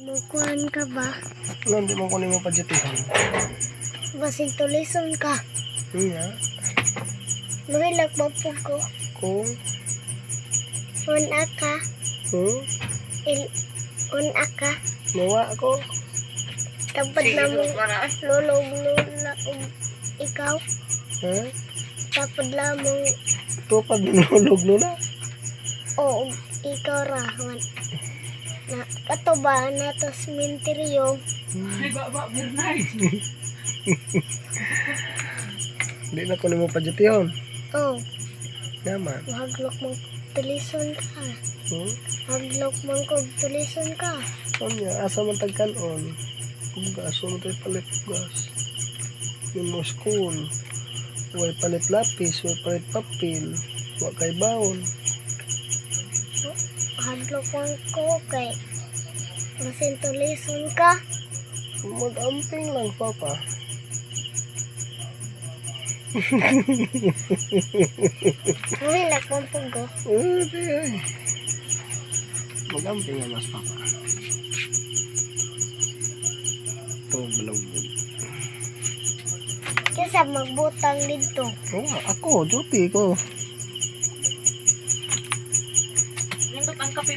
Mukuhan ka ba? Ano, hindi mo kunin mo pa dyan. Basig tulison ka. Nga. Mahilak mapug ko. Kung, Una ka. Una ka. nawa ako. Tapad na mong lulog lula ikaw. Ha? Tapad na mong Tupad nulog na. o ikaw rahan. Na katuba na to sementeryo. Hindi na kunin mo pa dyan. Oh, Naman. haglok mong tulison ka. Haglok mong kog tulison ka. Kanya, asa man tagkanon. Gas, wala tayo palit gas. Yun mo school. Huwag palit lapis, huwag palit papel. Huwag kay baon. Haglok mong ko kay masin tulison ka. Mag-amping lang, papa. Mahilak mong pugo. Ay. Mag-amping nga mas, papa. Ito, balawin. Kesa magbutang dito. Oo, ako, duty ko. Nindot ang kape